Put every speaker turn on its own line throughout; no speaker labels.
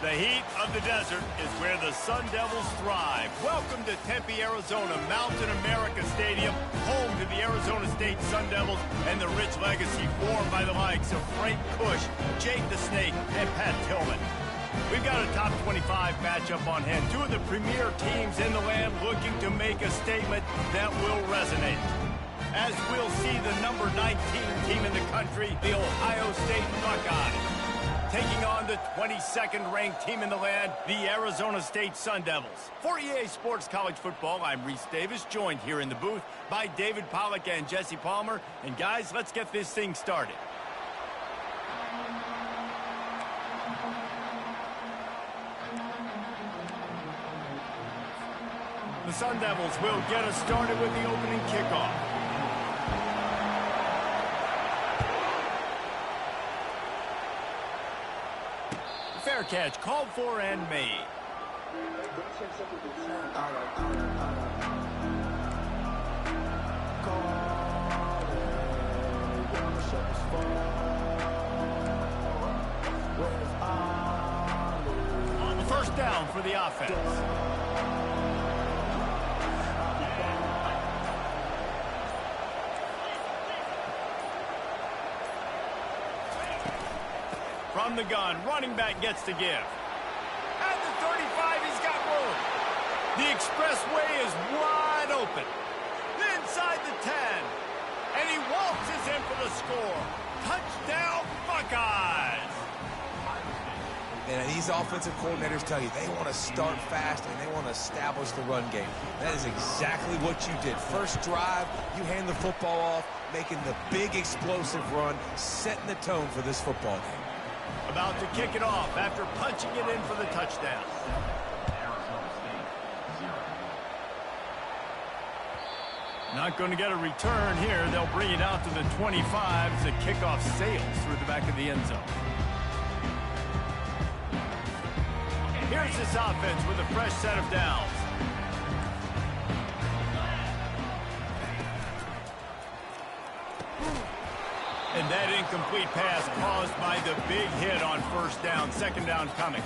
The heat of the desert is where the Sun Devils thrive. Welcome to Tempe, Arizona, Mountain America Stadium, home to the Arizona State Sun Devils and the rich legacy formed by the likes of Frank Kush, Jake the Snake, and Pat Tillman. We've got a top 25 matchup on hand. Two of the premier teams in the land looking to make a statement that will resonate. As we'll see the number 19 team in the country, the Ohio State Buckeyes, taking on the 22nd ranked team in the land, the Arizona State Sun Devils. For EA Sports College Football, I'm Reese Davis, joined here in the booth by David Pollack and Jesse Palmer. And guys, let's get this thing started. The Sun Devils will get us started with the opening kickoff. Fair catch, called for and made. On the first down for the offense. From the gun, running back gets to give. At the 35, he's got room. The expressway is wide open. Inside the 10. And he waltzes in for the score. Touchdown, Buckeyes!
And these offensive coordinators tell you they want to start fast and they want to establish the run game. That is exactly what you did. First drive, you hand the football off, making the big explosive run, setting the tone for this football game.
About to kick it off after punching it in for the touchdown. Not going to get a return here. They'll bring it out to the 25 as the kickoff sails through the back of the end zone. Here's this offense with a fresh set of downs. And that incomplete pass caused by the big hit on first down. Second down coming.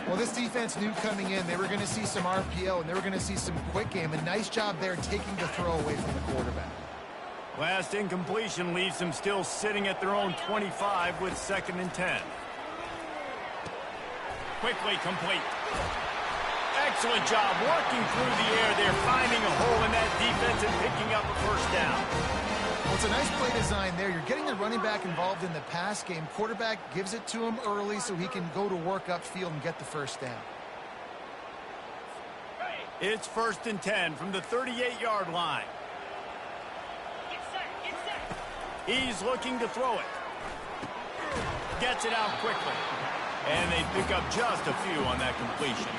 Well, this defense knew coming in they were going to see some RPO and they were going to see some quick game. A nice job there taking the throw away from the quarterback.
Last incompletion leaves them still sitting at their own 25 with 2nd and 10. Quickly complete. Excellent job working through the air there, finding a hole in that defense and picking up a first down.
Well, it's a nice play design there. You're getting the running back involved in the pass game. Quarterback gives it to him early so he can go to work upfield and get the first down.
It's 1st and 10 from the 38-yard line. He's looking to throw it. Gets it out quickly. And they pick up just a few on that completion.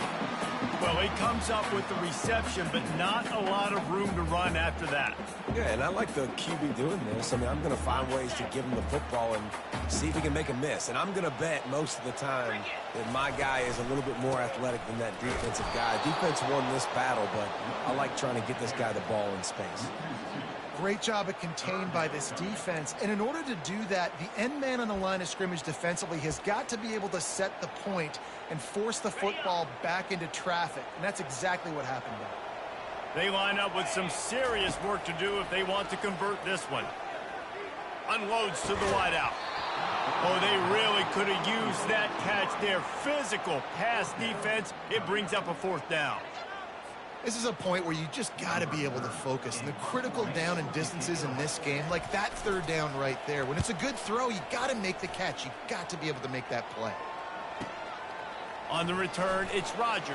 Well, he comes up with the reception, but not a lot of room to run after that.
Yeah, and I like the QB doing this. I mean, I'm going to find ways to give him the football and see if he can make a miss. And I'm going to bet most of the time that my guy is a little bit more athletic than that defensive guy. Defense won this battle, but I like trying to get this guy the ball in space.
Great job of contained by this defense. And in order to do that, the end man on the line of scrimmage defensively has got to be able to set the point and force the football back into traffic. And that's exactly what happened there.
They line up with some serious work to do if they want to convert this one. Unloads to the wideout. Oh, they really could have used that catch there. Physical pass defense. It brings up a 4th down.
This is a point where you just got to be able to focus. And the critical down and distances in this game, like that 3rd down right there. When it's a good throw, you got to make the catch. You got to be able to make that play.
On the return, it's Rodgers.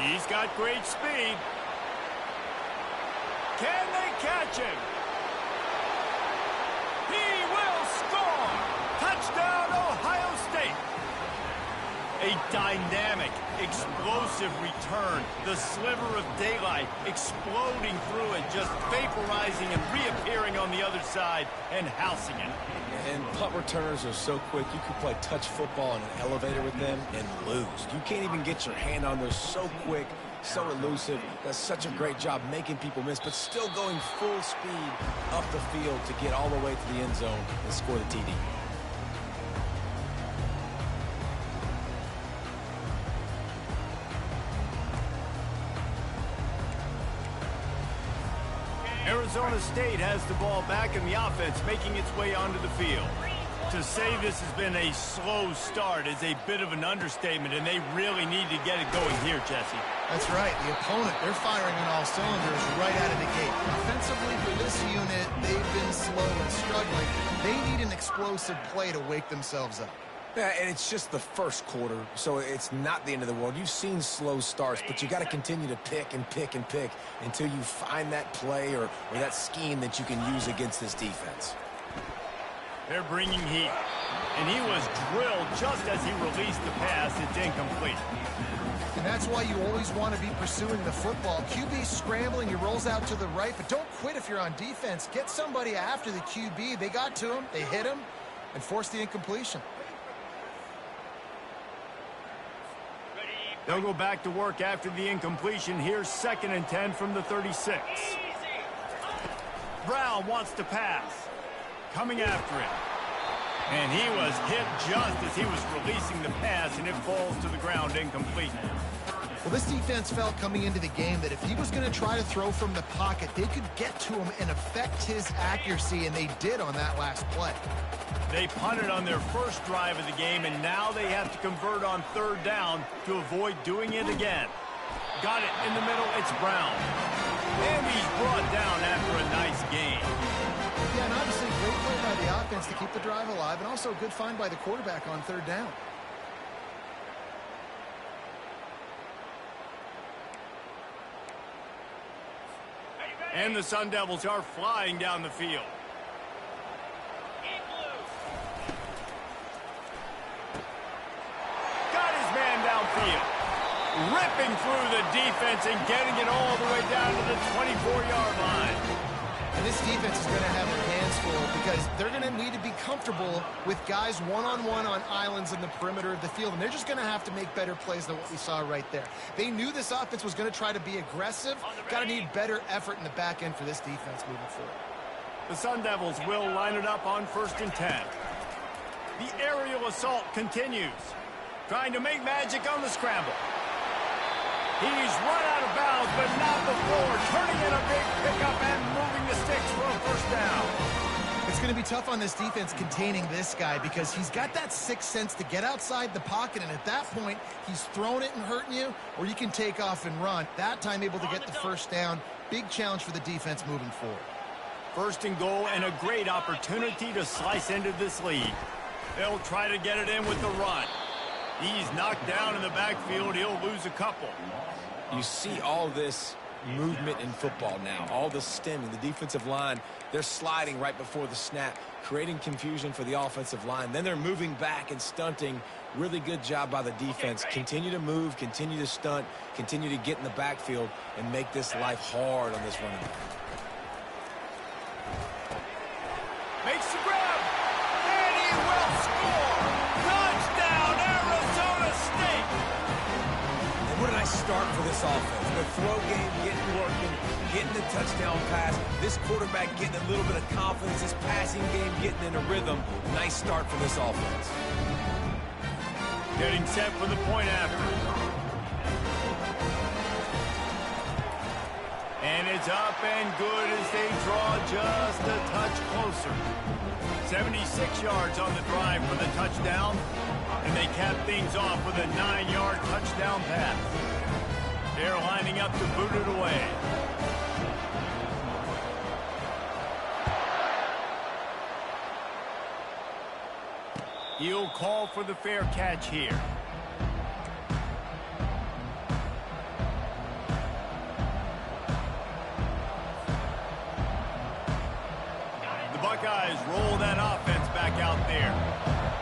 He's got great speed. Can they catch him? He will score! Touchdown, Ohio State! A dynamic, explosive return. The sliver of daylight exploding through it, just vaporizing and reappearing on the other side and housing it.
And punt returners are so quick, you can play touch football in an elevator with them and lose. You can't even get your hand on those. So quick, so elusive. Does such a great job making people miss, but still going full speed up the field to get all the way to the end zone and score the TD.
Arizona State has the ball back in the offense, making its way onto the field. To say this has been a slow start is a bit of an understatement, and they really need to get it going here, Jesse.
That's right. The opponent, they're firing on all cylinders right out of the gate. Offensively for this unit, they've been slow and struggling. They need an explosive play to wake themselves up.
Yeah, and it's just the first quarter, so it's not the end of the world. You've seen slow starts, but you got to continue to pick and pick and pick until you find that play or that scheme that you can use against this defense.
They're bringing heat, and he was drilled just as he released the pass. It's incomplete.
And that's why you always want to be pursuing the football. QB scrambling, he rolls out to the right, but don't quit if you're on defense. Get somebody after the QB. They got to him, they hit him, and forced the incompletion.
They'll go back to work after the incompletion. Here's 2nd and 10 from the 36. Brown wants to pass. Coming after it. And he was hit just as he was releasing the pass, and it falls to the ground incomplete.
Well, this defense felt coming into the game that if he was going to try to throw from the pocket, they could get to him and affect his accuracy, and they did on that last play.
They punted on their first drive of the game, and now they have to convert on 3rd down to avoid doing it again. Got it in the middle. It's Brown. And he's brought down after a nice gain.
Yeah, and obviously great play by the offense to keep the drive alive, and also a good find by the quarterback on 3rd down.
And the Sun Devils are flying down the field. Got his man downfield. Ripping through the defense and getting it all the way down to the 24-yard line.
And this defense is going to have their hands full because they're going to need to be comfortable with guys one-on-one on islands in the perimeter of the field. And they're just going to have to make better plays than what we saw right there. They knew this offense was going to try to be aggressive. Got to need better effort in the back end for this defense moving forward.
The Sun Devils will line it up on 1st and 10. The aerial assault continues. Trying to make magic on the scramble. He's run out of bounds, but not before. Turning in a big pickup and moving the sticks for a 1st down.
It's going to be tough on this defense containing this guy because he's got that sixth sense to get outside the pocket, and at that point, he's throwing it and hurting you, or you can take off and run. That time able to get the 1st down. Big challenge for the defense moving forward.
1st and goal and a great opportunity to slice into this lead. They'll try to get it in with the run. He's knocked down in the backfield. He'll lose a couple.
You see all this movement in football now, all the stemming, the defensive line, they're sliding right before the snap, creating confusion for the offensive line. Then they're moving back and stunting. Really good job by the defense. Continue to move, continue to stunt, continue to get in the backfield and make this life hard on this running back.
Makes the grab, and he will score. Touchdown, Arizona State.
And what a nice start for this offense. The throw game getting working, getting the touchdown pass. This quarterback getting a little bit of confidence. This passing game getting in a rhythm. Nice start for this offense.
Getting set for the point after. And it's up and good as they draw just a touch closer. 76 yards on the drive for the touchdown. And they cap things off with a 9-yard touchdown pass. They're lining up to boot it away. He'll call for the fair catch here. The Buckeyes roll that offense back out there.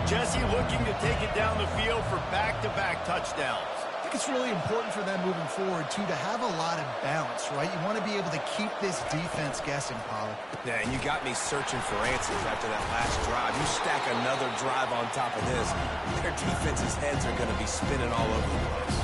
Jesse looking to take it down the field for back-to-back touchdowns.
I think it's really important for them moving forward, too, to have a lot of balance, right? You want to be able to keep this defense guessing, Pollard.
Yeah, and you got me searching for answers after that last drive. You stack another drive on top of this, their defense's heads are going to be spinning all over the place.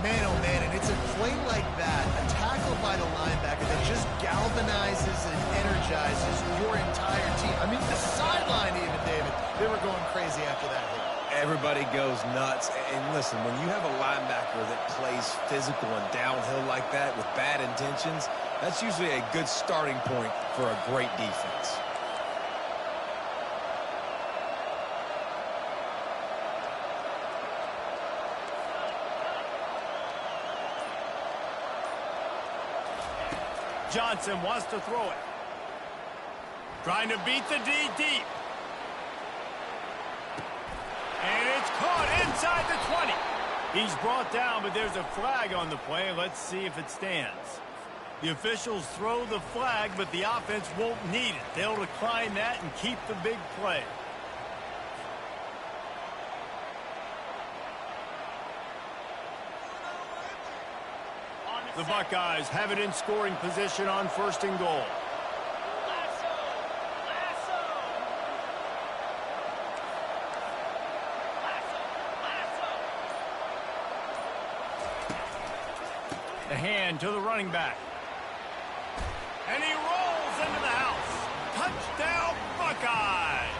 Man, oh man, and it's a play like that, a tackle by the linebacker that just galvanizes and energizes your entire team. I mean, the sideline even, David, they were going crazy after that hit.
everybody goes nuts. And listen, when you have a linebacker that plays physical and downhill like that with bad intentions, that's usually a good starting point for a great defense.
Johnson wants to throw it. Trying to beat the D deep. And it's caught inside the 20. He's brought down, but there's a flag on the play. Let's see if it stands. The officials throw the flag, but the offense won't need it. They'll decline that and keep the big play. The Buckeyes have it in scoring position on 1st and goal. The hand to the running back. And he rolls into the house. Touchdown, Buckeyes!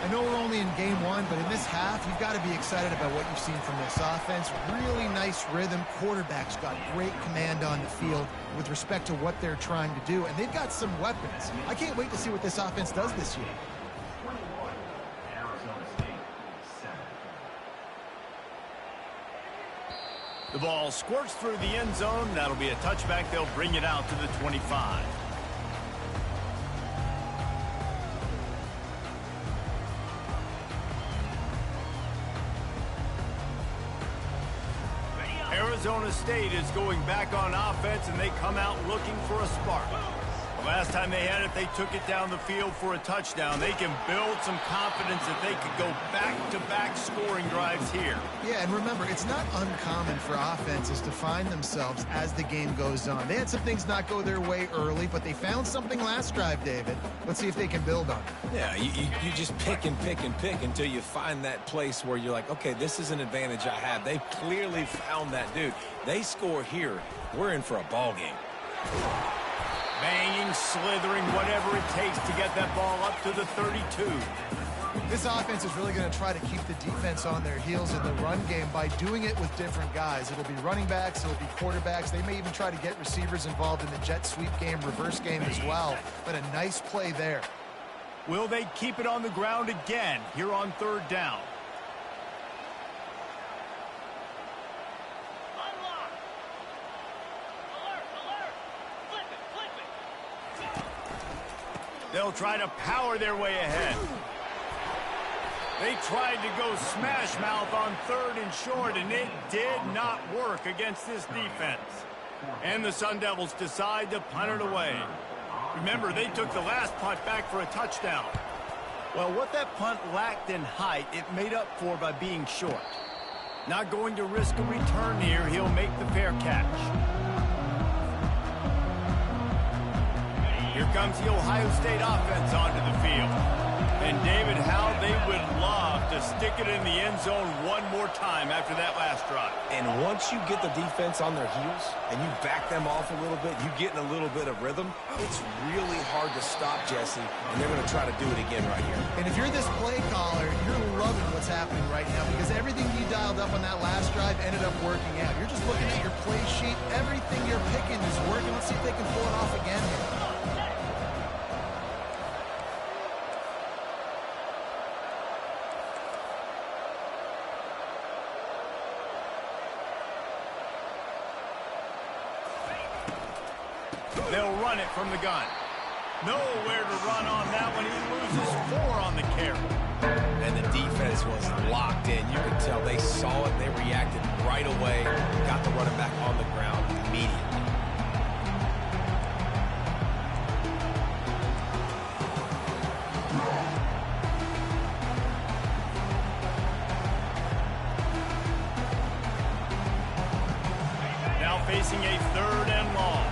I know we're only in game 1, but in this half, you've got to be excited about what you've seen from this offense. Really nice rhythm. Quarterback's got great command on the field with respect to what they're trying to do, and they've got some weapons. I can't wait to see what this offense does this year.
The ball squirts through the end zone. That'll be a touchback. They'll bring it out to the 25. Arizona State is going back on offense, and they come out looking for a spark. The last time they had it, they took it down the field for a touchdown. They can build some confidence that they could go back-to-back scoring drives here.
Yeah, and remember, it's not uncommon for offenses to find themselves as the game goes on. They had some things not go their way early, but they found something last drive, David. Let's see if they can build on it.
Yeah, you just pick and pick and pick until you find that place where you're like, okay, this is an advantage I have. They clearly found that dude. They score here. We're in for a ball game.
Banging, slithering, whatever it takes to get that ball up to the 32.
This offense is really going to try to keep the defense on their heels in the run game by doing it with different guys. It'll be running backs, it'll be quarterbacks. They may even try to get receivers involved in the jet sweep game, reverse game as well. But a nice play there.
Will they keep it on the ground again here on 3rd down? They'll try to power their way ahead. They tried to go smash mouth on 3rd and short, and it did not work against this defense. And the Sun Devils decide to punt it away. Remember, they took the last punt back for a touchdown. Well, what that punt lacked in height, it made up for by being short. Not going to risk a return here. He'll make the fair catch. Here comes the Ohio State offense onto the field. And David, how they would love to stick it in the end zone one more time after that last drive.
And once you get the defense on their heels and you back them off a little bit, you get in a little bit of rhythm, it's really hard to stop, Jesse, and they're going to try to do it again right here.
And if you're this play caller, you're loving what's happening right now because everything you dialed up on that last drive ended up working out. You're just looking at your play sheet. Everything you're picking is working. Let's see if they can pull it off again here.
They'll run it from the gun. Nowhere to run on that one. He loses 4 on the carry.
And the defense was locked in. You could tell they saw it. They reacted right away. Got the running back on the ground immediately.
Now facing a 3rd and long.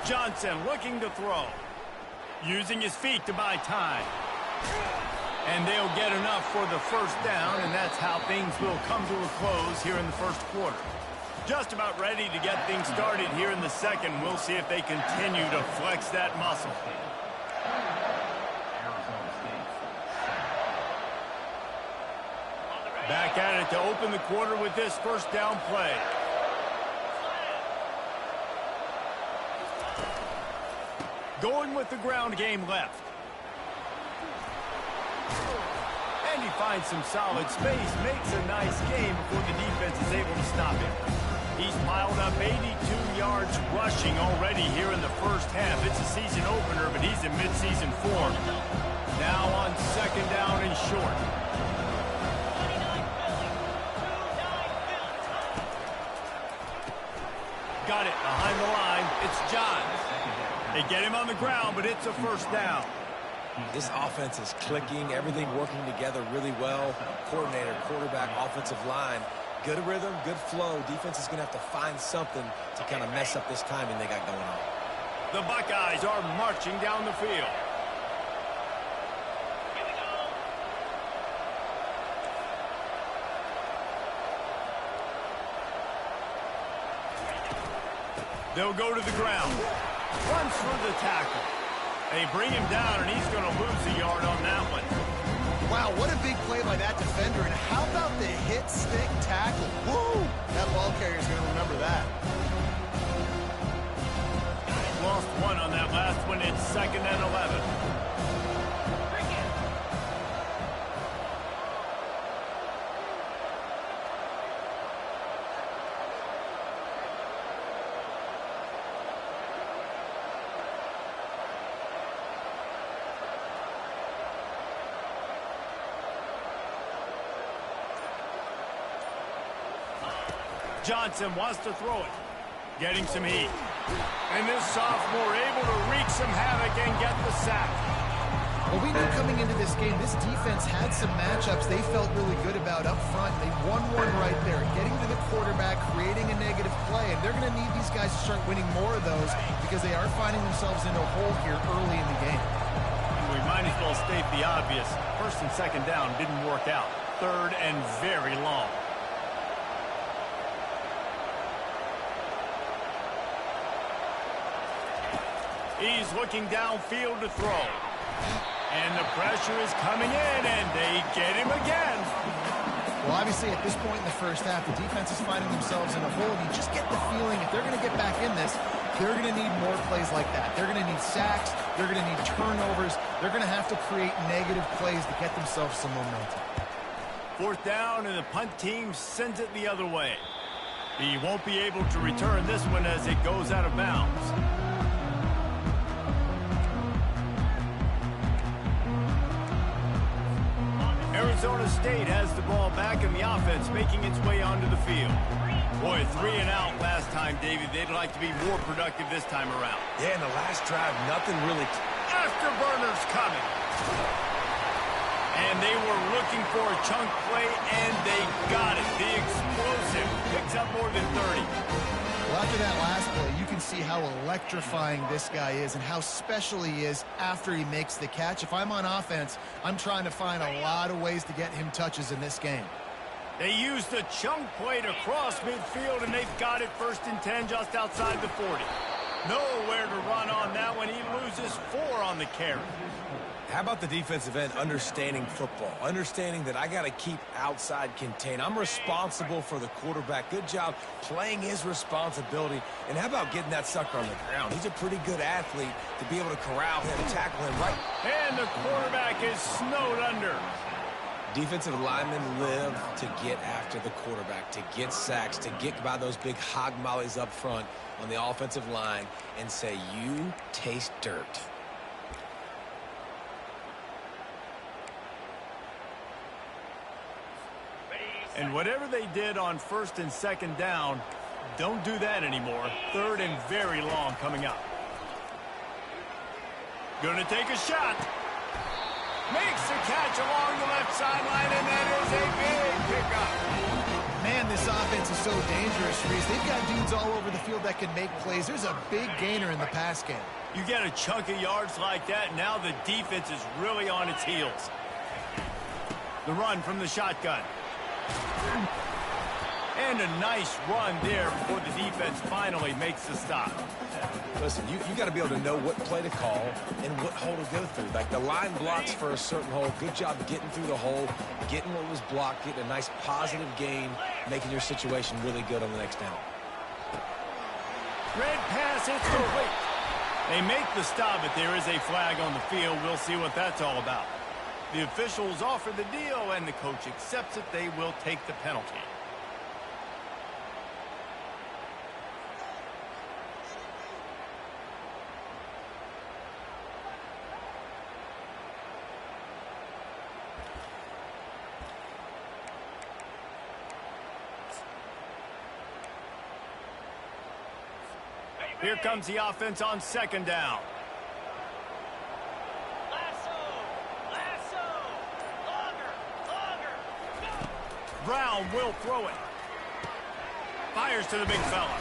Johnson looking to throw. Using his feet to buy time. And they'll get enough for the first down, and that's how things will come to a close here in the first quarter. Just about ready to get things started here in the second. We'll see if they continue to flex that muscle. Back at it to open the quarter with this first down play. Going with the ground game left. And he finds some solid space, makes a nice game before the defense is able to stop him. He's piled up 82 yards rushing already here in the first half. It's a season opener, but he's in midseason form. Now on second down and short. Got it behind the line. It's Johns. They get him on the ground, but it's a first down.
This offense is clicking, everything working together really well. Coordinator, quarterback, offensive line. Good rhythm, good flow. Defense is going to have to find something to kind of mess up this timing they got going on.
The Buckeyes are marching down the field. They'll go to the ground. Runs for the tackle. They bring him down, and he's going to lose a yard on that one.
Wow, what a big play by that defender. And how about the hit stick tackle? Woo! That ball carrier's going to remember that.
Lost one on that last one. It's 2nd and 11. Johnson wants to throw it. Getting some heat. And this sophomore able to wreak some havoc and get the sack.
Well, we knew coming into this game, this defense had some matchups they felt really good about up front. They won one right there, getting to the quarterback, creating a negative play. And they're going to need these guys to start winning more of those because they are finding themselves in a hole here early in the game.
We might as well state the obvious. First and second down didn't work out. Third and very long. He's looking downfield to throw. And the pressure is coming in, and they get him again.
Well, obviously, at this point in the first half, the defense is finding themselves in a hole. And you just get the feeling if they're going to get back in this, they're going to need more plays like that. They're going to need sacks. They're going to need turnovers. They're going to have to create negative plays to get themselves some momentum.
Fourth down, and the punt team sends it the other way. He won't be able to return this one as it goes out of bounds. Arizona State has the ball back, and the offense making its way onto the field. Boy, 3 and out last time, David. They'd like to be more productive this time around.
Yeah, in the last drive, nothing really.
Afterburners coming. And they were looking for a chunk play, and they got it. The explosive picks up more than 30.
Well, after that last play, you can see how electrifying this guy is and how special he is after he makes the catch. If I'm on offense, I'm trying to find a lot of ways to get him touches in this game.
They used the chunk play to cross midfield, and they've got it 1st and 10 just outside the 40. Nowhere to run on that one. He loses 4 on the carry.
How about the defensive end understanding football, understanding that I got to keep outside contained. I'm responsible for the quarterback. Good job playing his responsibility. And how about getting that sucker on the ground? He's a pretty good athlete to be able to corral him, tackle him right.
And the quarterback is snowed under.
Defensive linemen live to get after the quarterback, to get sacks, to get by those big hog mollies up front on the offensive line and say, you taste dirt.
And whatever they did on 1st and 2nd down, don't do that anymore. 3rd and very long coming up. Gonna take a shot. Makes the catch along the left sideline, and that is a big pickup.
Man, this offense is so dangerous, Reese. They've got dudes all over the field that can make plays. There's a big gainer in the pass game.
You get a chunk of yards like that, now the defense is really on its heels. The run from the shotgun. And a nice run there before the defense finally makes the stop.
Listen, you got to be able to know what play to call and what hole to go through. Like the line blocks for a certain hole. Good job getting through the hole, getting what was blocked, getting a nice positive gain, making your situation really good on the next down.
Red pass, it's complete. They make the stop, but there is a flag on the field. We'll see what that's all about. The officials offer the deal, and the coach accepts it. They will take the penalty. Here comes the offense on second down. Brown will throw it. Fires to the big fella.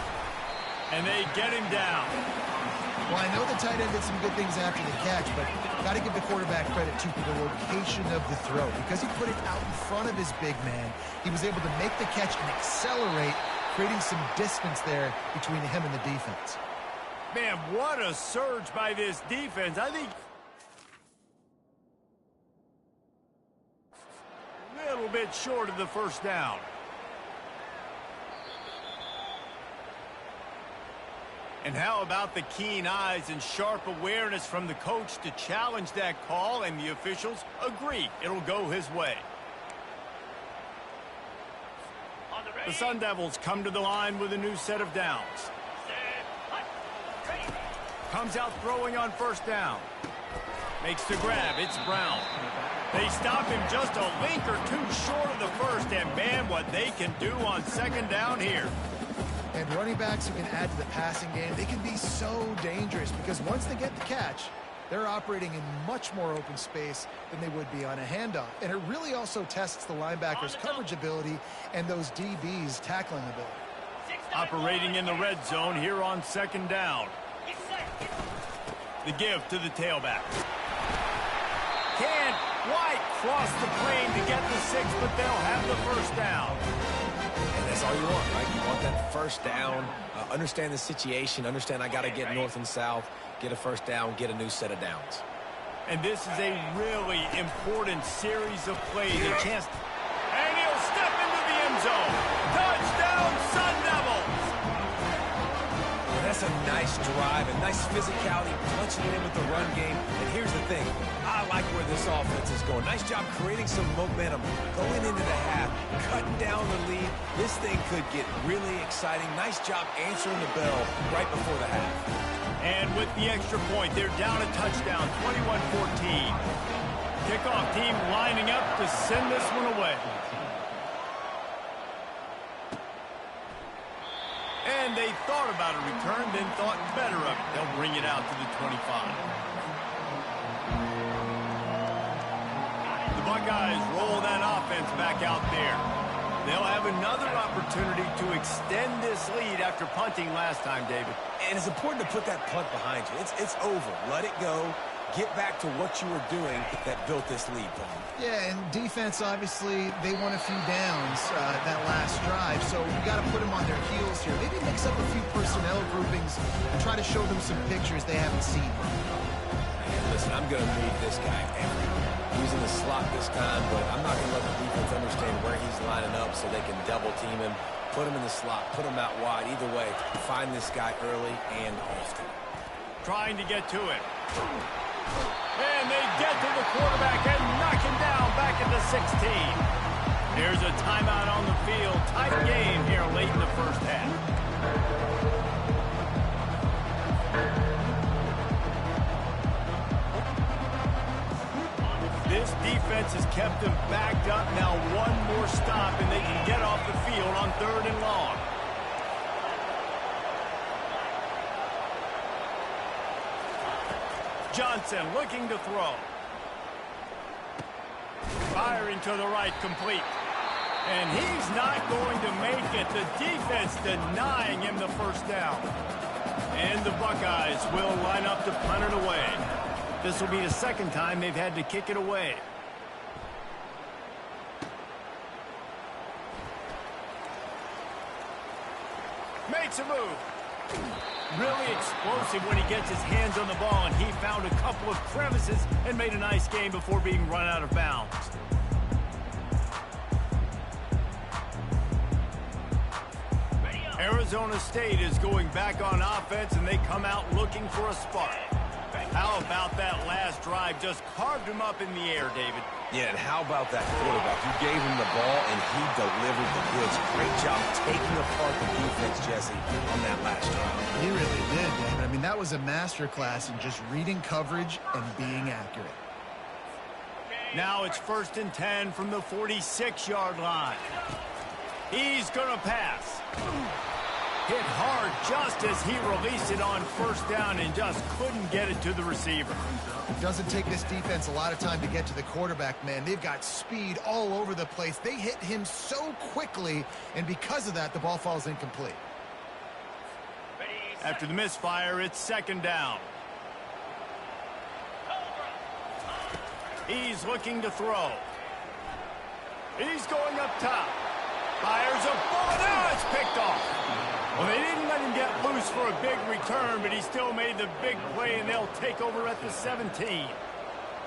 And they get him down.
Well, I know the tight end did some good things after the catch, but got to give the quarterback credit, too, for the location of the throw. Because he put it out in front of his big man, he was able to make the catch and accelerate, creating some distance there between him and the defense.
Man, what a surge by this defense. I think a little bit short of the first down. And how about the keen eyes and sharp awareness from the coach to challenge that call, and the officials agree it'll go his way. The Sun Devils come to the line with a new set of downs. Comes out throwing on first down. Makes the grab. It's Brown. They stop him just a link or two short of the first, and man, what they can do on second down here.
And running backs who can add to the passing game, they can be so dangerous because once they get the catch, they're operating in much more open space than they would be on a handoff. And it really also tests the linebackers' coverage ability and those DBs' tackling ability.
Operating in the red zone here on second down. The give to the tailback. Can't quite cross the plane to get the 6, but they'll have the first down.
And that's all you want, right? You want that first down, understand the situation, understand I got to get north and south, get a first down, get a new set of downs.
And this is a really important series of plays. A chance. And he'll step into the end zone. Touchdown, Sun Devils!
And that's a nice drive, a nice physicality, punching it in with the run game. And here's the thing. I like where this offense is going. Nice job creating some momentum, going into the half, cutting down the lead. This thing could get really exciting. Nice job answering the bell right before the half.
And with the extra point, they're down a touchdown, 21-14. Kickoff team lining up to send this one away. And they thought about a return, then thought better of it. They'll bring it out to the 25. The Buckeyes roll that offense back out there. They'll have another opportunity to extend this lead after punting last time, David.
And it's important to put that punt behind you. It's over. Let it go. Get back to what you were doing that built this lead, Paul.
Yeah, and defense, obviously, they won a few downs that last drive, so you got to put them on their heels here. Maybe mix up a few personnel groupings and try to show them some pictures they haven't seen.
And listen, I'm going to move this guy everywhere. He's in the slot this time, but I'm not going to let the defense understand where he's lining up so they can double team him, put him in the slot, put him out wide. Either way, find this guy early and often.
Trying to get to it. And they get to the quarterback and knock him down back at the 16. There's a timeout on the field. Tight game here late in the first half. This defense has kept them backed up. Now one more stop and they can get off the field on 3rd and long. Johnson looking to throw. Firing to the right, complete. And he's not going to make it. The defense denying him the first down. And the Buckeyes will line up to punt it away. This will be the second time they've had to kick it away. Makes a move. Really explosive when he gets his hands on the ball, and he found a couple of crevices and made a nice game before being run out of bounds. Arizona State is going back on offense, and they come out looking for a spark. How about that last drive? Just carved him up in the air, David.
Yeah, and how about that quarterback? You gave him the ball, and he delivered the goods. Great job taking apart the defense, Jesse, on that last drive.
He really did, David. I mean, that was a masterclass in just reading coverage and being accurate.
Now it's 1st and 10 from the 46-yard line. He's going to pass. Hit hard just as he released it on 1st down and just couldn't get it to the receiver.
It doesn't take this defense a lot of time to get to the quarterback, man. They've got speed all over the place. They hit him so quickly, and because of that, the ball falls incomplete.
After the misfire, it's 2nd down. He's looking to throw. He's going up top. Fires a ball. Now it's picked off. Well, they didn't let him get loose for a big return, but he still made the big play, and they'll take over at the 17.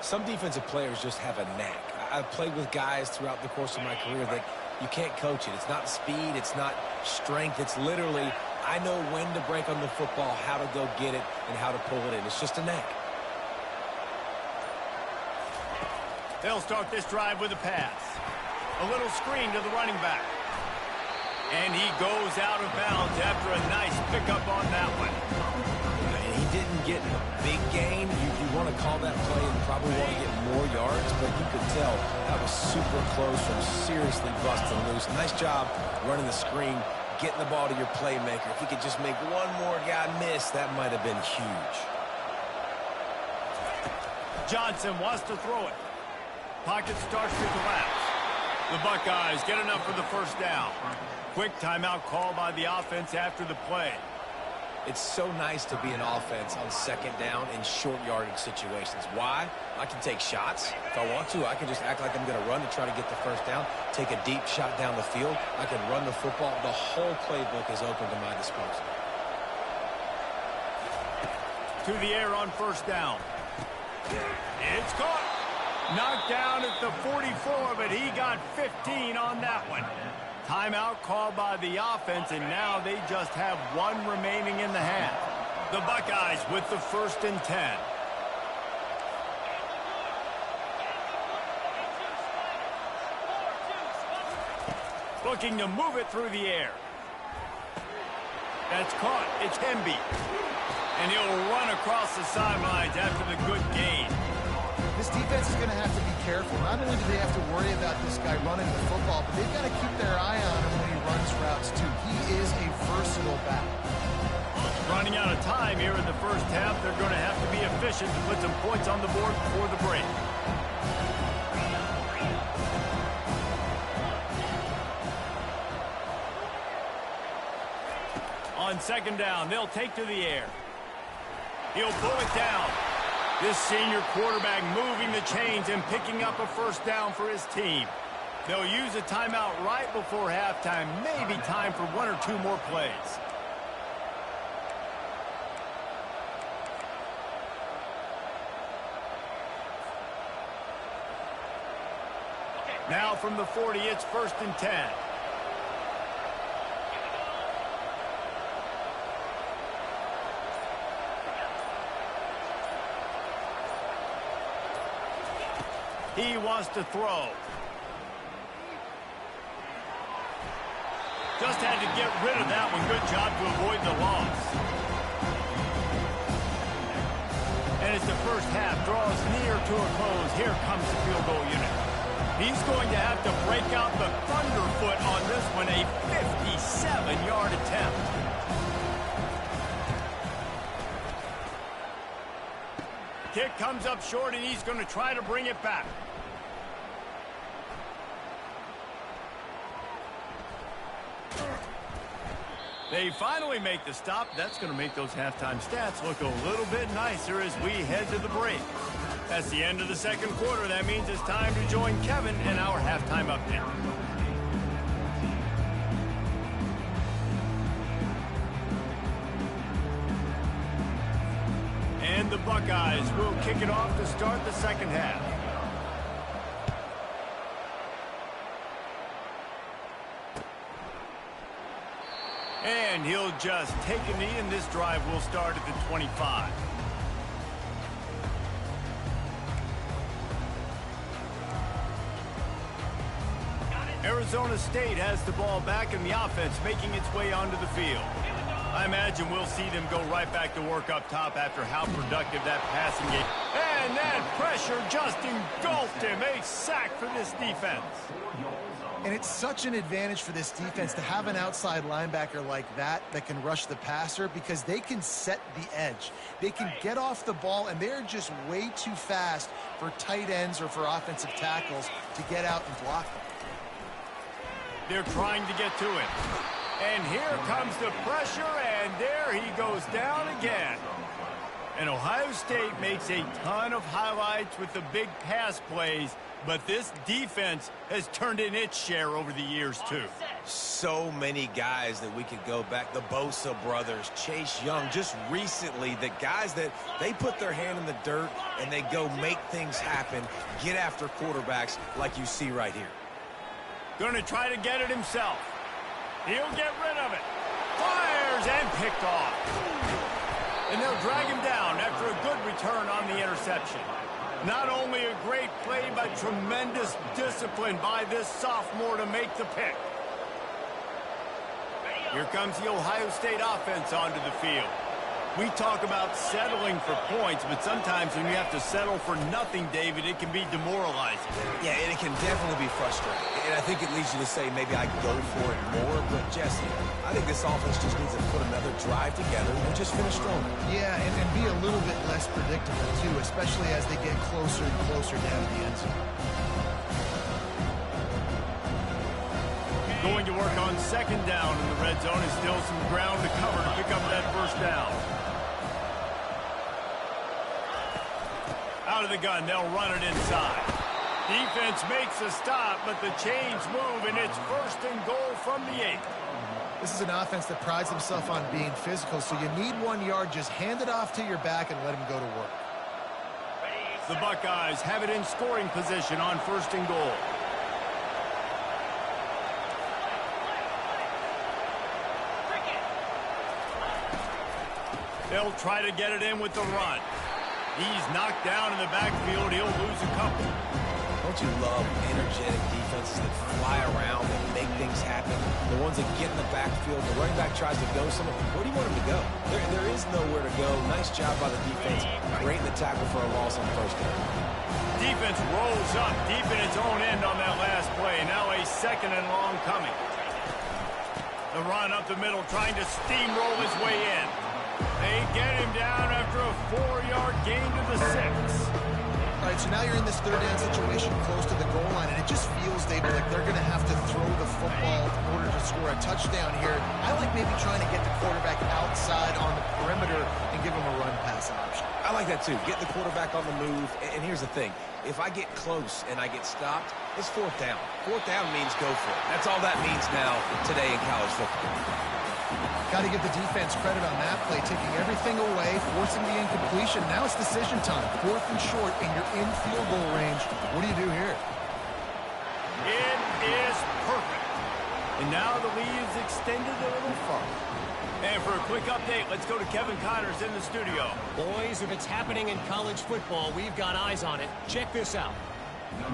Some defensive players just have a knack. I've played with guys throughout the course of my career that you can't coach it. It's not speed. It's not strength. It's literally, I know when to break on the football, how to go get it, and how to pull it in. It's just a knack.
They'll start this drive with a pass. A little screen to the running back. And he goes out of bounds after a nice pickup on that one.
And he didn't get a big gain. You want to call that play and probably want to get more yards, but you could tell that was super close from seriously busting loose. Nice job running the screen, getting the ball to your playmaker. If he could just make one more guy miss, that might have been huge.
Johnson wants to throw it. Pocket starts to collapse. The Buckeyes get enough for the 1st down. Quick timeout call by the offense after the play.
It's so nice to be an offense on 2nd down in short yardage situations. Why? I can take shots. If I want to, I can just act like I'm going to run to try to get the 1st down, take a deep shot down the field. I can run the football. The whole playbook is open to my disposal.
To the air on 1st down. It's caught. Knocked down at the 44, but he got 15 on that one. Timeout called by the offense, and now they just have one remaining in the half. The Buckeyes with the 1st and 10. Looking to move it through the air. That's caught. It's Hemby. And he'll run across the sidelines after the good gain.
This defense is going to have to be careful. Not only do they have to worry about this guy running the football, but they've got to keep their eye on him when he runs routes, too. He is a versatile back.
Running out of time here in the 1st half. They're going to have to be efficient to put some points on the board before the break. On 2nd down, they'll take to the air. He'll pull it down. This senior quarterback moving the chains and picking up a 1st down for his team. They'll use a timeout right before halftime. Maybe time for 1 or 2 more plays. Now from the 40, it's 1st and 10. He wants to throw. Just had to get rid of that one. Good job to avoid the loss. And as the 1st half draws near to a close, here comes the field goal unit. He's going to have to break out the thunderfoot on this one, a 57-yard attempt. Kick comes up short, and he's going to try to bring it back. They finally make the stop. That's going to make those halftime stats look a little bit nicer as we head to the break. That's the end of the second quarter. That means it's time to join Kevin in our halftime update. And the Buckeyes will kick it off to start the second half. And he'll just take a knee, and this drive will start at the 25. Arizona State has the ball back in the offense, making its way onto the field. I imagine we'll see them go right back to work up top after how productive that passing game. And that pressure just engulfed him. A sack for this defense.
And it's such an advantage for this defense to have an outside linebacker like that can rush the passer because they can set the edge. They can get off the ball, and they're just way too fast for tight ends or for offensive tackles to get out and block them.
They're trying to get to it. And here comes the pressure, and there he goes down again. And Ohio State makes a ton of highlights with the big pass plays, but this defense has turned in its share over the years, too.
So many guys that we could go back. The Bosa brothers, Chase Young, just recently, the guys that they put their hand in the dirt and they go make things happen, get after quarterbacks like you see right here.
Going to try to get it himself. He'll get rid of it. Fires and picked off. And they'll drag him down after a good return on the interception. Not only a great play, but tremendous discipline by this sophomore to make the pick. Here comes the Ohio State offense onto the field. We talk about settling for points, but sometimes when you have to settle for nothing, David, it can be demoralizing.
Yeah, and it can definitely be frustrating. And I think it leads you to say maybe I go for it more. But, Jesse, I think this offense just needs to put another drive together and just finish strong.
Yeah, and be a little bit less predictable, too, especially as they get closer and closer down to the end zone.
Going to work on second down in the red zone is still some ground to cover to pick up that first down. Out of the gun, they'll run it inside. Defense makes a stop, but the chains move, and it's first and goal from the 8.
This is an offense that prides himself on being physical, so you need 1 yard. Just hand it off to your back and let him go to work.
The Buckeyes have it in scoring position on first and goal. They'll try to get it in with the run. He's knocked down in the backfield. He'll lose a couple.
Don't you love energetic defenses that fly around and make things happen? The ones that get in the backfield, the running back tries to go somewhere. Where do you want him to go? There is nowhere to go. Nice job by the defense. Great in the tackle for a loss on first down.
Defense rolls up deep in its own end on that last play. Now a second and long coming. The run up the middle, trying to steamroll his way in. They get him down after a 4-yard gain to the 6.
All right, so now you're in this third down situation close to the goal line, and it just feels, David, like they're going to have to throw the football in order to score a touchdown here. I like maybe trying to get the quarterback outside on the perimeter and give him a run-pass option.
I like that, too. Get the quarterback on the move. And here's the thing. If I get close and I get stopped, it's fourth down. Fourth down means go for it. That's all that means now today in college football.
Got to give the defense credit on that play, taking everything away, forcing the incompletion. Now it's decision time. Fourth and short, and you're in field goal range. What do you do here?
It is perfect. And now the lead is extended a little further. And for a quick update, let's go to Kevin Connors in the studio.
Boys, if it's happening in college football, we've got eyes on it. Check this out.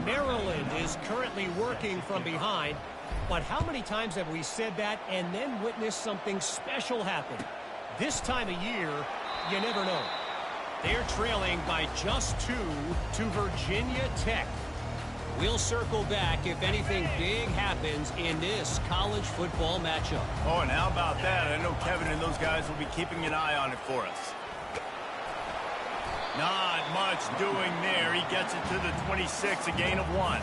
Maryland is currently working from behind. But how many times have we said that and then witnessed something special happen? This time of year, you never know. They're trailing by just 2 to Virginia Tech. We'll circle back if anything big happens in this college football matchup.
Oh, and how about that? I know Kevin and those guys will be keeping an eye on it for us. Not much doing there. He gets it to the 26, a gain of 1.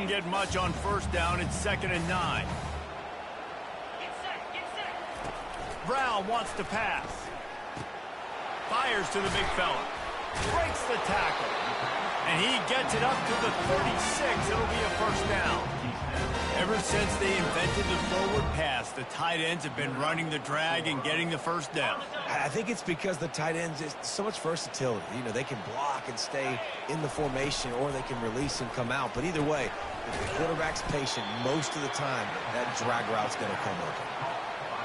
didn't get much on first down. It's 2nd and 9. Brown wants to pass. Fires to the big fella. Breaks the tackle. And he gets it up to the 36. It'll be a first down. Ever since they invented the forward pass, the tight ends have been running the drag and getting the first down.
I think it's because the tight ends is so much versatility. You know, they can block and stay in the formation, or they can release and come out. But either way, if the quarterback's patient, most of the time, that drag route's going to come open.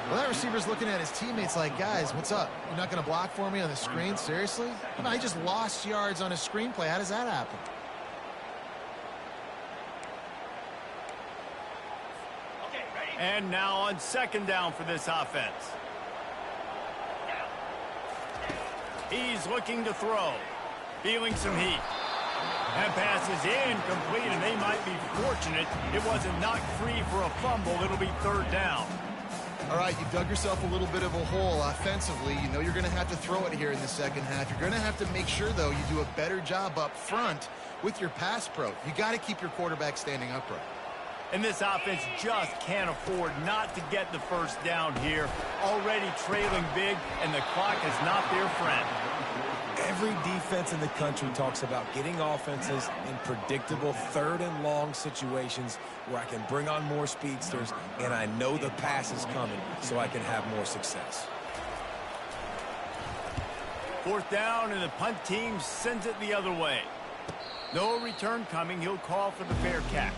Well, that receiver's looking at his teammates like, guys, what's up? You're not going to block for me on the screen? Seriously? No, he just lost yards on a screenplay. How does that happen?
And now on 2nd down for this offense. He's looking to throw. Feeling some heat. That pass is incomplete, and they might be fortunate it wasn't knocked free for a fumble. It'll be 3rd down.
All right, you've dug yourself a little bit of a hole offensively. You know you're going to have to throw it here in the second half. You're going to have to make sure, though, you do a better job up front with your pass pro. You got to keep your quarterback standing upright.
And this offense just can't afford not to get the first down here. Already trailing big, and the clock is not their friend.
Every defense in the country talks about getting offenses in predictable 3rd and long situations where I can bring on more speedsters and I know the pass is coming so I can have more success.
4th down, and the punt team sends it the other way. No return coming. He'll call for the fair catch.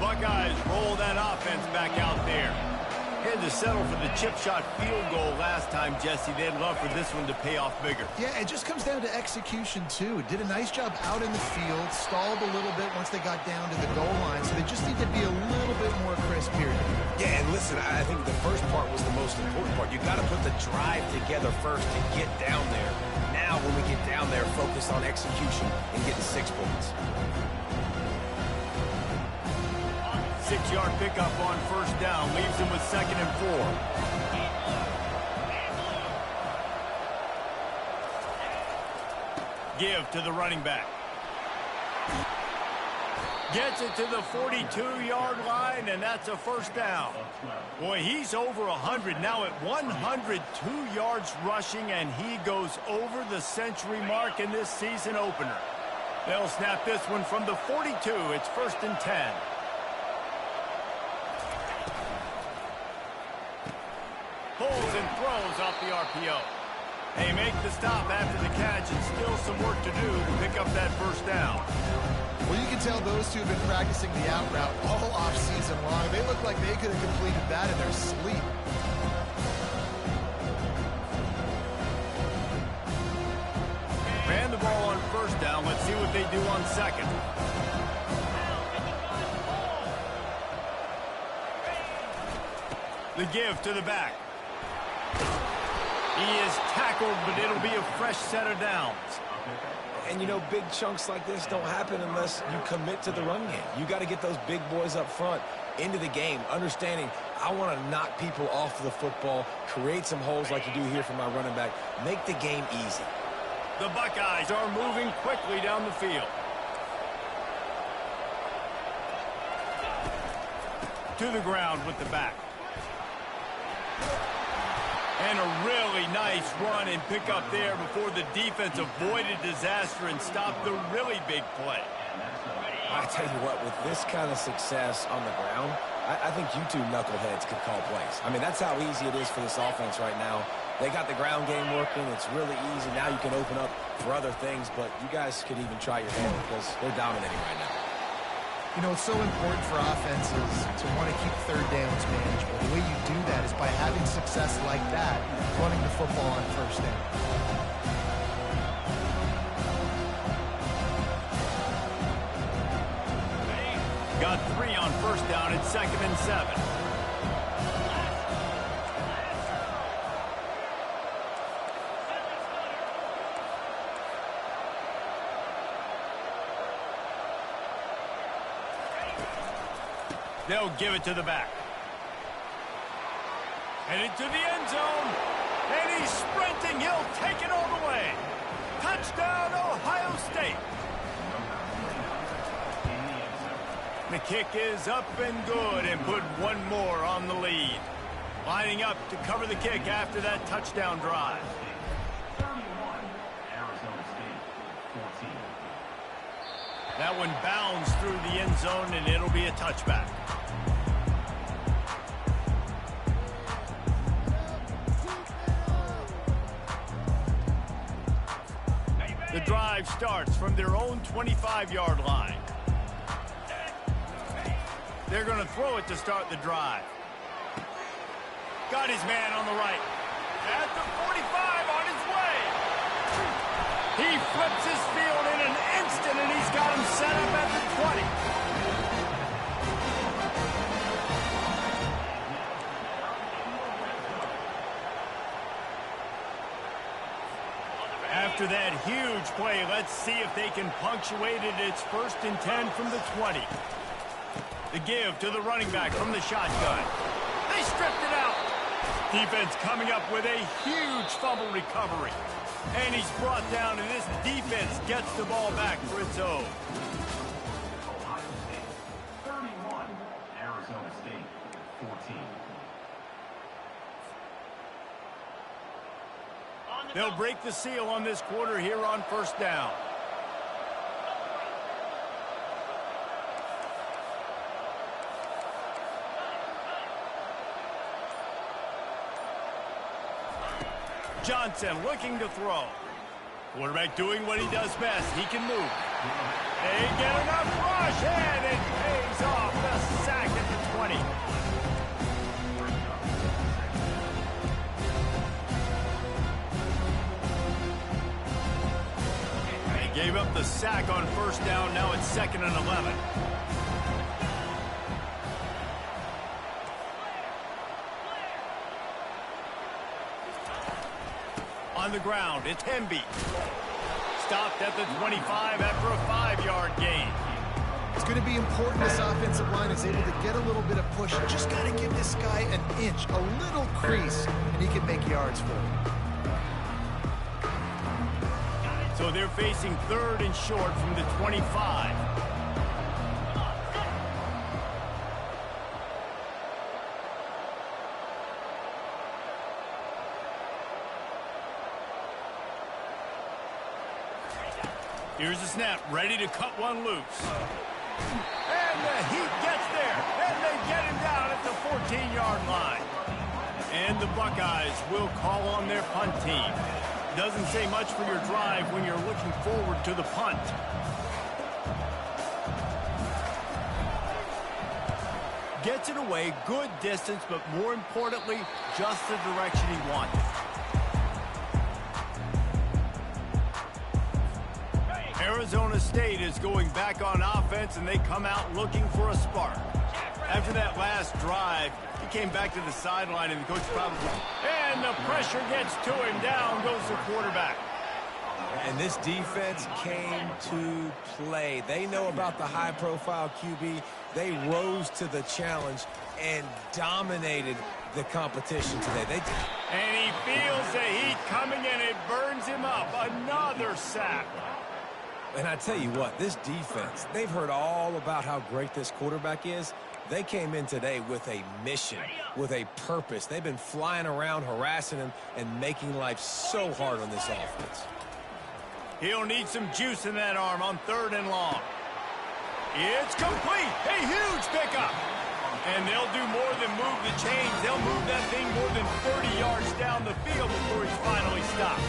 Buckeyes roll that offense back out there. Had to settle for the chip shot field goal last time, Jesse. They'd love for this one to pay off bigger.
Yeah, it just comes down to execution, too. Did a nice job out in the field, stalled a little bit once they got down to the goal line, so they just need to be a little bit more crisp here.
Yeah, and listen, I think the first part was the most important part. You got to put the drive together first to get down there. Now, when we get down there, focus on execution and getting 6 points.
6-yard pickup on first down leaves him with 2nd and 4. Give to the running back. Gets it to the 42-yard line, and that's a first down. Boy, he's over 100 now at 102 yards rushing, and he goes over the century mark in this season opener. They'll snap this one from the 42. It's 1st and 10. Pulls and throws off the RPO. They make the stop after the catch, and still some work to do to pick up that first down.
Well, you can tell those two have been practicing the out route all off-season long. They look like they could have completed that in their sleep.
Ran the ball on first down. Let's see what they do on 2nd. The give to the back. He is tackled, but it'll be a fresh set of downs.
And, you know, big chunks like this don't happen unless you commit to the run game. You got to get those big boys up front into the game, understanding I want to knock people off the football, create some holes like you do here for my running back, make the game easy.
The Buckeyes are moving quickly down the field. To the ground with the back. And a really nice run and pick up there before the defense avoided disaster and stopped the really big play.
I tell you what, with this kind of success on the ground, I think you two knuckleheads could call plays. I mean, that's how easy it is for this offense right now. They got the ground game working. It's really easy. Now you can open up for other things, but you guys could even try your hand because they're dominating right now.
You know, it's so important for offenses to want to keep 3rd downs manageable. The way you do that is by having success like that, running the football on first down.
Got 3 on first down at 2nd and 7. They'll give it to the back. Headed to the end zone. And he's sprinting. He'll take it all the way. Touchdown, Ohio State. The kick is up and good and put one more on the lead. Lining up to cover the kick after that touchdown drive. That one bounds through the end zone, and it'll be a touchback. The drive starts from their own 25-yard line. They're going to throw it to start the drive. Got his man on the right. At the 45, on his way. He flips his field in an instant, and he's got him set up at the 20. After that huge play, let's see if they can punctuate it. It's 1st and 10 from the 20. The give to the running back from the shotgun. They stripped it out. Defense coming up with a huge fumble recovery. And he's brought down, and this defense gets the ball back for its own.
Ohio State 31, Arizona State 14.
They'll break the seal on this quarter here on 1st down. Johnson looking to throw. Quarterback doing what he does best. He can move. They get enough rush, and it pays off. The sack at the 20. They gave up the sack on 1st down. Now it's 2nd and 11. On the ground, it's Hemby. Stopped at the 25 after a 5-yard gain.
It's going to be important this offensive line is able to get a little bit of push. Just got to give this guy an inch, a little crease, and he can make yards for it.
So they're facing 3rd and short from the 25. Here's the snap, ready to cut one loose. And the Heat gets there, and they get him down at the 14-yard line. And the Buckeyes will call on their punt team. Doesn't say much for your drive when you're looking forward to the punt. Gets it away, good distance, but more importantly, just the direction he wanted. Arizona State is going back on offense, and they come out looking for a spark. After that last drive, he came back to the sideline, and the coach probably... And the pressure gets to him. Down goes the quarterback.
And this defense came to play. They know about the high-profile QB. They rose to the challenge and dominated the competition today.
And he feels the heat coming, and it burns him up. Another sack.
And I tell you what, this defense, they've heard all about how great this quarterback is. They came in today with a mission, with a purpose. They've been flying around, harassing him, and making life so hard on this offense.
He'll need some juice in that arm on 3rd and long. It's complete. A huge pickup. And they'll do more than move the chains. They'll move that thing more than 30 yards down the field before he's finally stopped.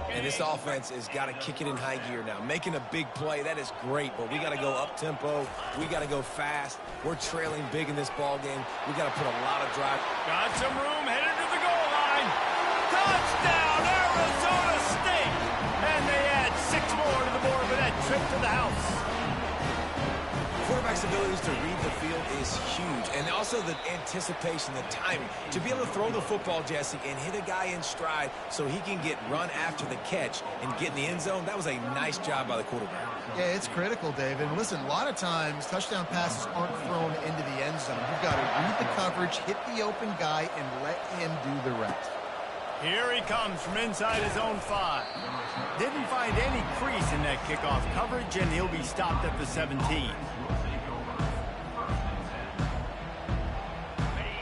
And this offense has got to kick it in high gear now. Making a big play, that is great, but we got to go up-tempo. We got to go fast. We're trailing big in this ball game. We got to put a lot of drive.
Got some room, headed to the goal line. Touchdown, Arizona State! And they add 6 more to the board with that trip to the house.
Quarterback flexibility to read the field is huge. And also the anticipation, the timing. To be able to throw the football, Jesse, and hit a guy in stride so he can get run after the catch and get in the end zone, that was a nice job by the quarterback.
Yeah, it's critical, David. And listen, a lot of times touchdown passes aren't thrown into the end zone. You've got to read the coverage, hit the open guy, and let him do the rest.
Here he comes from inside his own 5. Didn't find any crease in that kickoff coverage, and he'll be stopped at the 17.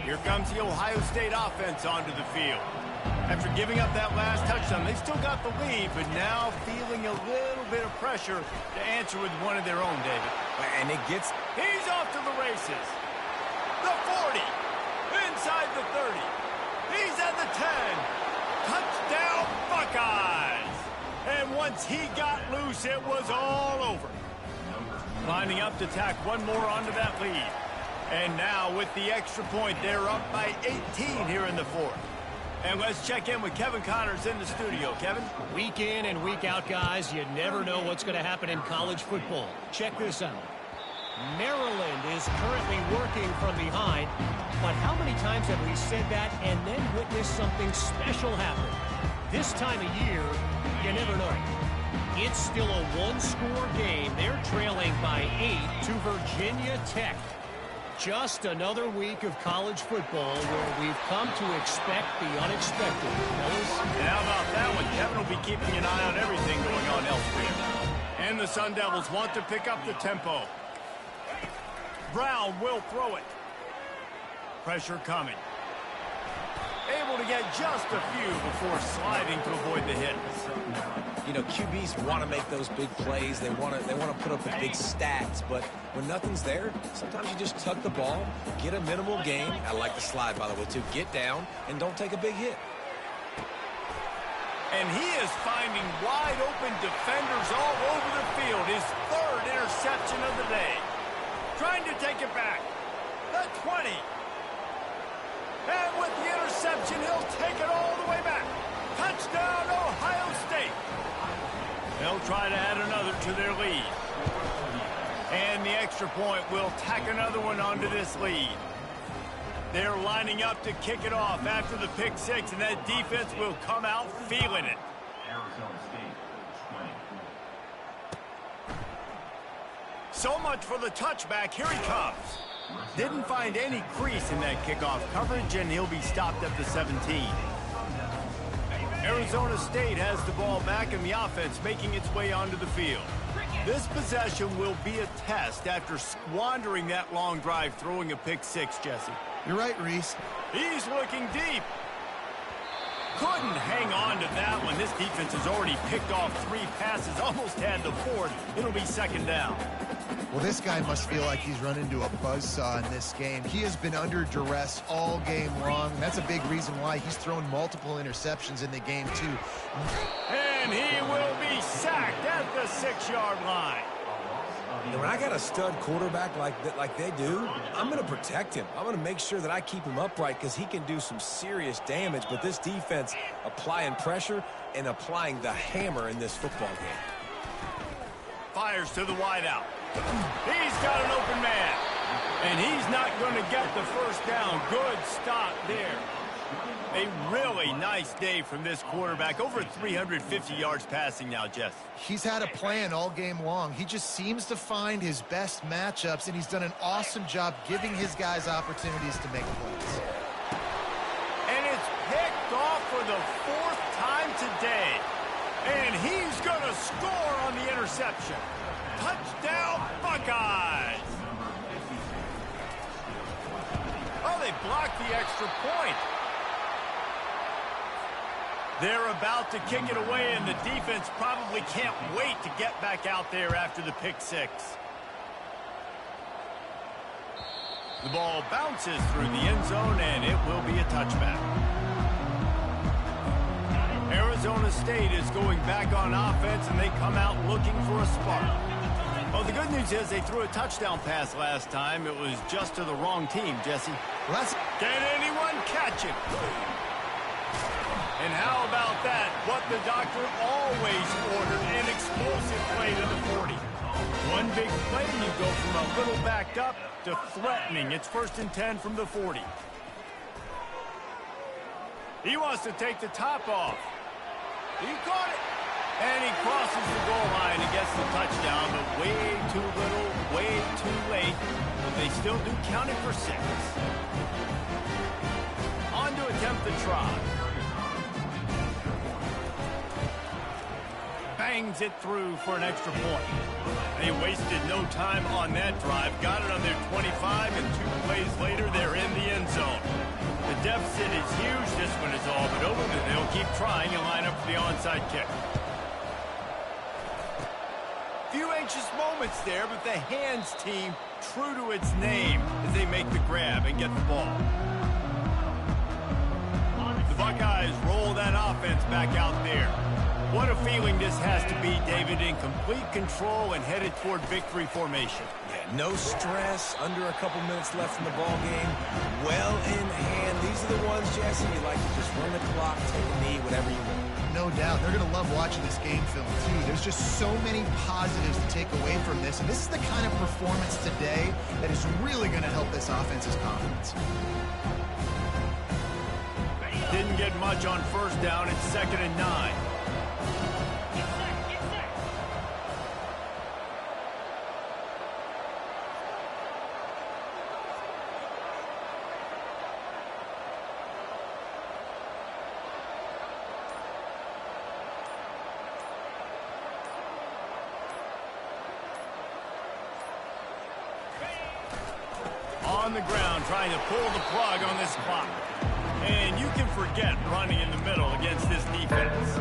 Here comes the Ohio State offense onto the field. After giving up that last touchdown, they've still got the lead, but now feeling a little bit of pressure to answer with one of their own, David.
And it gets...
He's off to the races. The 40. Inside the 30. He's at the 10. Touchdown, Buckeyes! And once he got loose, it was all over. Lining up to tack one more onto that lead. And now with the extra point, they're up by 18 here in the 4th. And let's check in with Kevin Connors in the studio. Kevin?
Week in and week out, guys, you never know what's going to happen in college football. Check this out. Maryland is currently working from behind, but how many times have we said that and then witnessed something special happen? This time of year, you never know. It's still a one-score game. They're trailing by 8 to Virginia Tech. Just another week of college football where we've come to expect the unexpected. Fellas?
And how about that one? Kevin will be keeping an eye on everything going on elsewhere. And the Sun Devils want to pick up the tempo. Brown will throw it. Pressure coming. Able to get just a few before sliding to avoid the hit.
You know, QBs want to make those big plays. They want to put up the big stats. But when nothing's there, sometimes you just tuck the ball, get a minimal gain. I like the slide, by the way, too. Get down and don't take a big hit.
And he is finding wide open defenders all over the field. His 3rd interception of the day. Trying to take it back. The 20. And with the interception, he'll take it all the way back. Touchdown, Ohio State. They'll try to add another to their lead. And the extra point will tack another one onto this lead. They're lining up to kick it off after the pick 6, and that defense will come out feeling it.
Arizona State, 20.
So much for the touchback. Here he comes. Didn't find any crease in that kickoff coverage, and he'll be stopped at the 17. Arizona State has the ball back, and the offense making its way onto the field. This possession will be a test after squandering that long drive, throwing a pick 6, Jesse.
You're right, Reese.
He's looking deep. Couldn't hang on to that one. This defense has already picked off 3 passes, almost had the 4th. It'll be 2nd down.
Well, this guy must feel like he's run into a buzzsaw in this game. He has been under duress all game long. And that's a big reason why he's thrown multiple interceptions in the game, too.
And he will be sacked at the 6-yard line.
And when I got a stud quarterback like they do, I'm going to protect him. I'm going to make sure that I keep him upright because he can do some serious damage. But this defense applying pressure and applying the hammer in this football game.
Fires to the wideout. He's got an open man. And he's not going to get the first down. Good stop there. A really nice day from this quarterback. Over 350 yards passing now, Jess.
He's had a plan all game long. He just seems to find his best matchups, and he's done an awesome job giving his guys opportunities to make plays.
And it's picked off for the 4th time today. And he's going to score on the interception. Touchdown, Buckeyes! Oh, they blocked the extra point. They're about to kick it away, and the defense probably can't wait to get back out there after the pick 6. The ball bounces through the end zone, and it will be a touchback. Arizona State is going back on offense, and they come out looking for a spark. Well, the good news is they threw a touchdown pass last time. It was just to the wrong team, Jesse. Can anyone catch him? And how about that? What the doctor always ordered, an explosive play to the 40. One big play, and you go from a little backed up to threatening. It's 1st and 10 from the 40. He wants to take the top off. He caught it. And he crosses the goal line and gets the touchdown, but way too little, way too late. But they still do count it for 6. On to attempt the try. Bangs it through for an extra point. They wasted no time on that drive. Got it on their 25, and 2 plays later, they're in the end zone. The deficit is huge. This one is all but over, but they'll keep trying and line up for the onside kick. Few anxious moments there, but the hands team true to its name as they make the grab and get the ball. The Buckeyes roll that offense back out there. What a feeling this has to be, David, in complete control and headed toward victory formation.
Yeah, no stress, under a couple minutes left in the ball game. Well in hand. These are the ones, Jesse, you like to just run the clock, take a knee, whatever you want.
No doubt. They're going to love watching this game film, too. There's just so many positives to take away from this, and this is the kind of performance today that is really going to help this offense's confidence.
Didn't get much on 1st down. It's 2nd and 9. On the ground, trying to pull the plug on this clock. And you can forget running in the middle against this defense.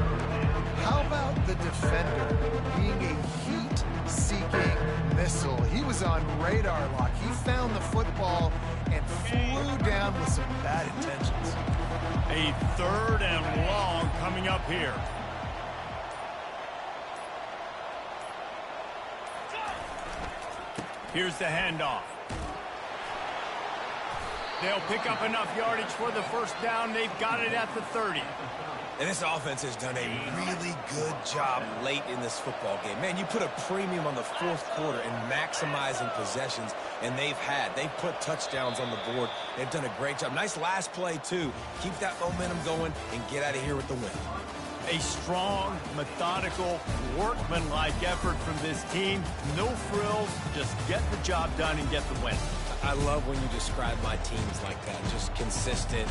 How about the defender being a heat-seeking missile? He was on radar lock. He found the football and flew down with some bad intentions.
A 3rd and long coming up here. Here's the handoff. They'll pick up enough yardage for the 1st down. They've got it at the 30.
And this offense has done a really good job late in this football game. Man, you put a premium on the 4th quarter in maximizing possessions, and they've put touchdowns on the board. They've done a great job. Nice last play, too. Keep that momentum going and get out of here with the win.
A strong, methodical, workmanlike effort from this team. No frills, just get the job done and get the win.
I love when you describe my teams like that. Just consistent,